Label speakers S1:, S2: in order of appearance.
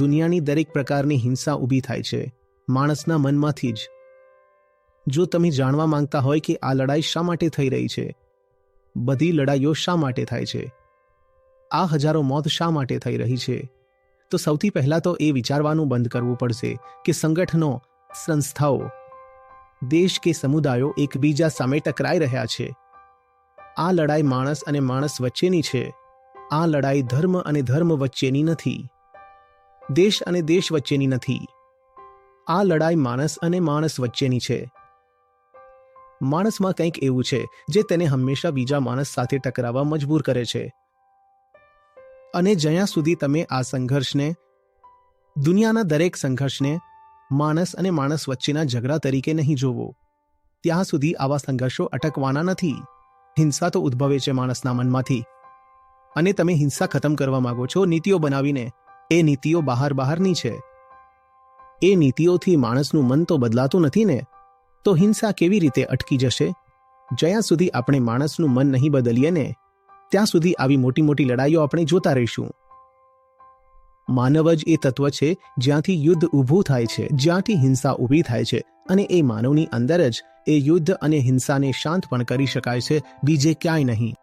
S1: દુનિયાની દરેક પ્રકારની હિંસા ઊભી થાય છે માણસના મનમાંથી જ. જો તમે જાણવા માંગતા હોય કે આ લડાઈ શા માટે થઈ રહી છે, બધી લડાઈઓ શા માટે થાય છે, આ હજારો મોત શા માટે થઈ રહી છે, તો સૌથી પહેલા તો એ વિચારવાનું બંધ કરવું પડશે કે સંગઠનો, સંસ્થાઓ, દેશ કે સમુદાયો એકબીજા સામે ટકરાઈ રહ્યા છે. આ લડાઈ માણસ અને માણસ વચ્ચેની છે. આ લડાઈ ધર્મ અને ધર્મ વચ્ચેની નથી, દેશ અને દેશ વચ્ચેની નથી. આ લડાઈ માણસ અને માણસ વચ્ચેની છે. માણસમાં કંઈક એવું છે જે તેને હંમેશા બીજા માણસ સાથે ટકરાવવા મજબૂર કરે છે. અને જ્યાં સુધી તમે આ સંઘર્ષને, દુનિયાના દરેક સંઘર્ષને માણસ અને માણસ વચ્ચેના ઝઘડા તરીકે નહીં જોવો, ત્યાં સુધી આવા સંઘર્ષો અટકવાના નથી. હિંસા તો ઉદ્ભવે છે માણસના મનમાંથી, અને તમે હિંસા ખતમ કરવા માંગો છો નીતિઓ બનાવીને. એ નીતિઓ બહારની છે. એ નીતિઓથી માણસનું મન તો બદલાતું નથી ને, તો હિંસા કેવી રીતે અટકી જશે? જ્યાં સુધી આપણે માણસનું મન નહીં બદલીએ ને, ત્યાં સુધી આવી મોટી મોટી લડાઈઓ આપણે જોતા રહીશું. માનવ જ એ તત્વ છે જ્યાંથી યુદ્ધ ઊભું થાય છે, જ્યાંથી હિંસા ઊભી થાય છે, અને એ માનવની અંદર જ એ યુદ્ધ અને હિંસાને શાંત પણ કરી શકાય છે, બીજે ક્યાંય નહીં.